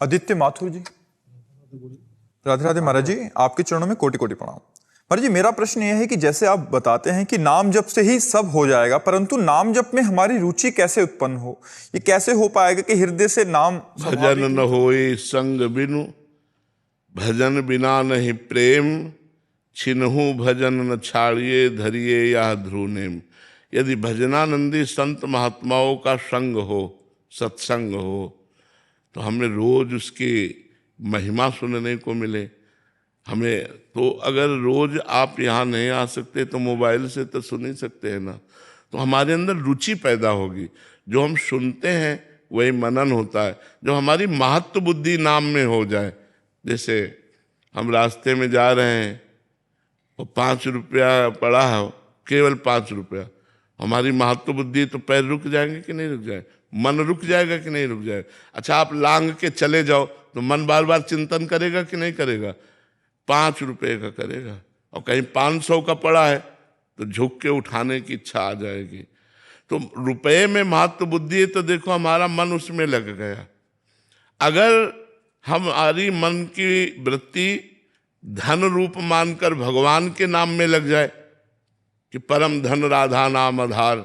आदित्य माथुर जी, राधे राधे महाराज जी, आपके चरणों में कोटि कोटि प्रणाम। महाराज जी, मेरा प्रश्न यह है कि जैसे आप बताते हैं कि नाम जप से ही सब हो जाएगा, परंतु नाम जप में हमारी रुचि कैसे उत्पन्न हो? ये कैसे हो पाएगा कि हृदय से नाम भजन न होए संग बिनु, भजन बिना नहीं प्रेम, छिनहु भजन न छाड़िए, धरिए या ध्रुनेम। यदि भजनानंदी संत महात्माओं का संग हो, सत्संग हो, तो हमें रोज उसकी महिमा सुनने को मिले। हमें तो अगर रोज आप यहाँ नहीं आ सकते तो मोबाइल से तो सुन ही सकते हैं ना। तो हमारे अंदर रुचि पैदा होगी, जो हम सुनते हैं वही मनन होता है। जो हमारी महत्व बुद्धि नाम में हो जाए, जैसे हम रास्ते में जा रहे हैं और 5 रुपया पड़ा है, केवल 5 रुपया, हमारी महत्व बुद्धि तो पैर रुक जाएंगे कि नहीं रुक जाए, मन रुक जाएगा कि नहीं रुक जाएगा। अच्छा, आप लांग के चले जाओ तो मन बार बार चिंतन करेगा कि नहीं करेगा, 5 रुपये का करेगा। और कहीं 500 का पड़ा है तो झुक के उठाने की इच्छा आ जाएगी। तो रुपये में महत्व बुद्धि है तो देखो हमारा मन उसमें लग गया। अगर हमारी मन की वृत्ति धन रूप मानकर भगवान के नाम में लग जाए कि परम धन राधा नाम आधार,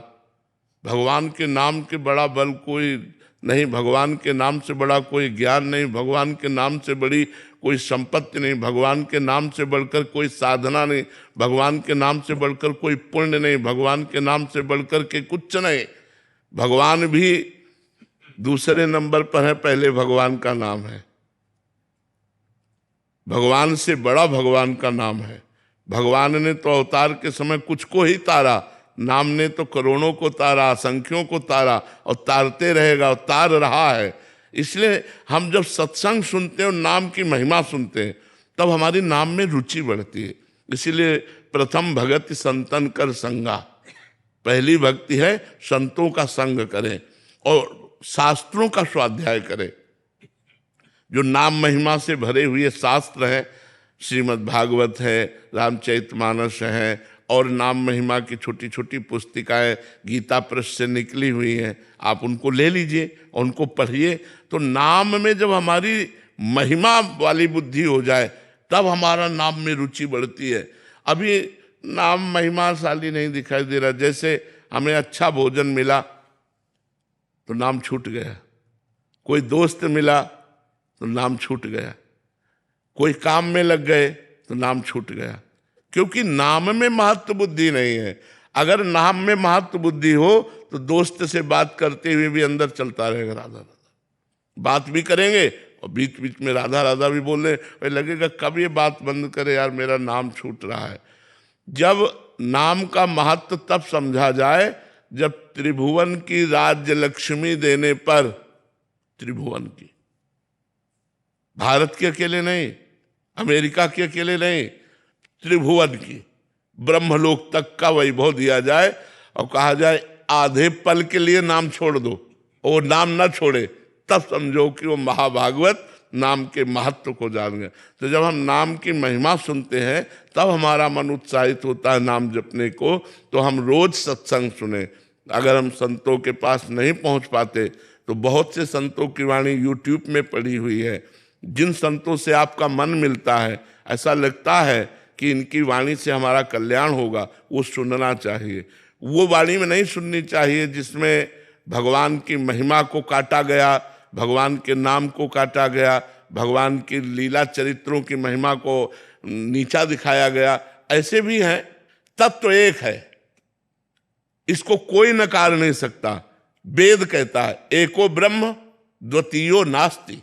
भगवान के नाम के बड़ा बल कोई नहीं, भगवान के नाम से बड़ा कोई ज्ञान नहीं, भगवान के नाम से बड़ी कोई संपत्ति नहीं, भगवान के नाम से बढ़कर कोई साधना नहीं, भगवान के नाम से बढ़कर कोई पुण्य नहीं, भगवान के नाम से बढ़कर के कुछ नहीं। भगवान भी दूसरे नंबर पर है, पहले भगवान का नाम है। भगवान से बड़ा भगवान का नाम है। भगवान ने तो अवतार के समय कुछ को ही तारा, नाम ने तो करोड़ों को तारा, असंख्यों को तारा, और तारते रहेगा और तार रहा है। इसलिए हम जब सत्संग सुनते हैं और नाम की महिमा सुनते हैं तब हमारी नाम में रुचि बढ़ती है। इसीलिए प्रथम भगति संतन कर संगा, पहली भक्ति है संतों का संग करें और शास्त्रों का स्वाध्याय करें। जो नाम महिमा से भरे हुए शास्त्र हैं, श्रीमद् भागवत है, रामचरितमानस है, और नाम महिमा की छोटी छोटी पुस्तिकाएं गीता प्रेस से निकली हुई हैं, आप उनको ले लीजिए, उनको पढ़िए। तो नाम में जब हमारी महिमा वाली बुद्धि हो जाए तब हमारा नाम में रुचि बढ़ती है। अभी नाम महिमाशाली नहीं दिखाई दे रहा। जैसे हमें अच्छा भोजन मिला तो नाम छूट गया, कोई दोस्त मिला तो नाम छूट गया, कोई काम में लग गए तो नाम छूट गया, क्योंकि नाम में महत्व बुद्धि नहीं है। अगर नाम में महत्व बुद्धि हो तो दोस्त से बात करते हुए भी अंदर चलता रहेगा राधा राधा, बात भी करेंगे और बीच बीच में राधा राधा भी बोल रहे, लगेगा कब ये बात बंद करे यार, मेरा नाम छूट रहा है। जब नाम का महत्व तब समझा जाए जब त्रिभुवन की राज्य लक्ष्मी देने पर, त्रिभुवन की, भारत के अकेले नहीं, अमेरिका के अकेले नहीं, त्रिभुवन की, ब्रह्मलोक तक का वैभव दिया जाए और कहा जाए आधे पल के लिए नाम छोड़ दो, और नाम ना छोड़े, तब समझो कि वो महाभागवत नाम के महत्व को जान गए। तो जब हम नाम की महिमा सुनते हैं तब हमारा मन उत्साहित होता है नाम जपने को। तो हम रोज सत्संग सुने। अगर हम संतों के पास नहीं पहुंच पाते तो बहुत से संतों की वाणी यूट्यूब में पड़ी हुई है। जिन संतों से आपका मन मिलता है, ऐसा लगता है कि इनकी वाणी से हमारा कल्याण होगा, वो सुनना चाहिए। वो वाणी में नहीं सुननी चाहिए जिसमें भगवान की महिमा को काटा गया, भगवान के नाम को काटा गया, भगवान की लीला चरित्रों की महिमा को नीचा दिखाया गया। ऐसे भी हैं। तत्व एक है, इसको कोई नकार नहीं सकता। वेद कहता है एको ब्रह्म द्वितीयो नास्ति,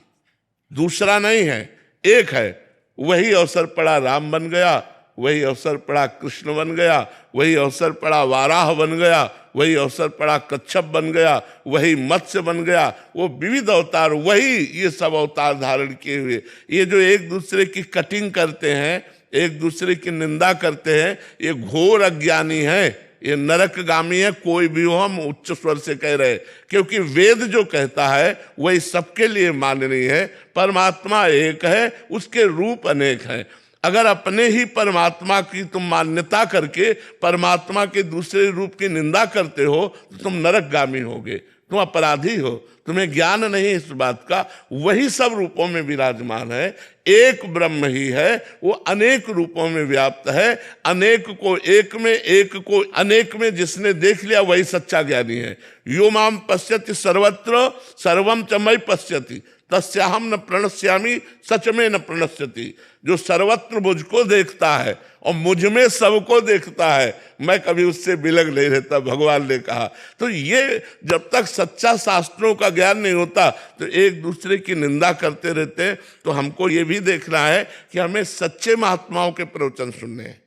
दूसरा नहीं है, एक है। वही अवसर पड़ा राम बन गया, वही अवसर पड़ा कृष्ण बन गया, वही अवसर पड़ा वाराह बन गया, वही अवसर पड़ा कच्छप बन गया, वही मत्स्य बन गया। वो विविध अवतार, वही ये सब अवतार धारण किए हुए। ये जो एक दूसरे की कटिंग करते हैं, एक दूसरे की निंदा करते हैं, ये घोर अज्ञानी है, ये नरकगामी है। कोई भी हो, हम उच्च स्वर से कह रहे, क्योंकि वेद जो कहता है वही सबके लिए माननीय है। परमात्मा एक है, उसके रूप अनेक हैं। अगर अपने ही परमात्मा की तुम मान्यता करके परमात्मा के दूसरे रूप की निंदा करते हो तो तुम नरकगामी होगे। तुम अपराधी हो, तुम्हें ज्ञान नहीं इस बात का। वही सब रूपों में विराजमान है, एक ब्रह्म ही है, वो अनेक रूपों में व्याप्त है। अनेक को एक में, एक को अनेक में जिसने देख लिया वही सच्चा ज्ञानी है। यो माम पश्यति सर्वत्र सर्वम च मयि पश्यति तस्याहम न प्रणश्यामि सच में न प्रणश्यति। जो सर्वत्र मुझको देखता है और मुझ में सबको देखता है, मैं कभी उससे बिलग नहीं रहता, भगवान ने कहा। तो ये जब तक सच्चा शास्त्रों का ज्ञान नहीं होता तो एक दूसरे की निंदा करते रहते हैं। तो हमको ये भी देखना है कि हमें सच्चे महात्माओं के प्रवचन सुनने हैं।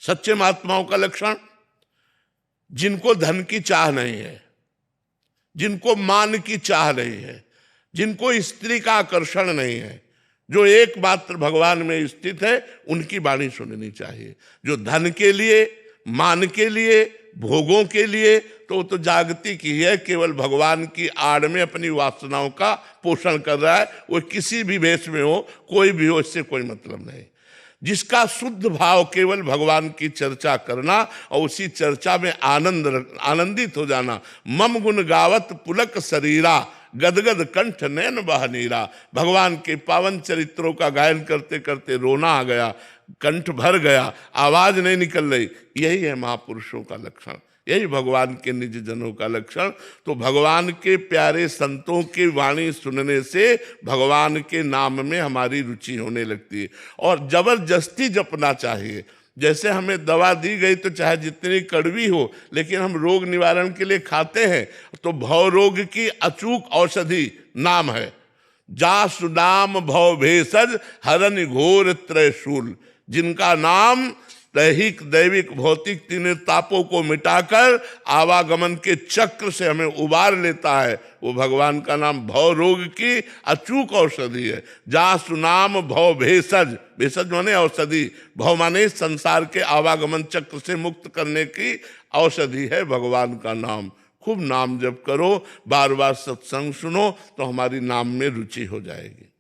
सच्चे महात्माओं का लक्षण, जिनको धन की चाह नहीं है, जिनको मान की चाह नहीं है, जिनको स्त्री का आकर्षण नहीं है, जो एकमात्र भगवान में स्थित है, उनकी वाणी सुननी चाहिए। जो धन के लिए, मान के लिए, भोगों के लिए, तो जागतिक ही है, केवल भगवान की आड़ में अपनी वासनाओं का पोषण कर रहा है। वो किसी भी वेश में हो, कोई भी हो, इससे कोई मतलब नहीं। जिसका शुद्ध भाव केवल भगवान की चर्चा करना और उसी चर्चा में आनंदित हो जाना। मम गुण गावत पुलक शरीरा गदगद कंठ नैन बह नीरा। भगवान के पावन चरित्रों का गायन करते करते रोना आ गया, कंठ भर गया, आवाज नहीं निकल रही। यही है महापुरुषों का लक्षण, यही भगवान के निज जनों का लक्षण। तो भगवान के प्यारे संतों की वाणी सुनने से भगवान के नाम में हमारी रुचि होने लगती है। और जबरदस्ती जपना चाहिए। जैसे हमें दवा दी गई तो चाहे जितनी कड़वी हो, लेकिन हम रोग निवारण के लिए खाते हैं, तो भव रोग की अचूक औषधि नाम है। जासु नाम भव भेषज हरन घोर त्रयशूल। जिनका नाम दैहिक दैविक भौतिक तीनों तापों को मिटाकर आवागमन के चक्र से हमें उबार लेता है, वो भगवान का नाम भव रोग की अचूक औषधि है। जासु नाम भव भेषज, भेषज माने औषधि, भव माने संसार के आवागमन चक्र से मुक्त करने की औषधि है भगवान का नाम। खूब नाम जप करो, बार बार सत्संग सुनो, तो हमारी नाम में रुचि हो जाएगी।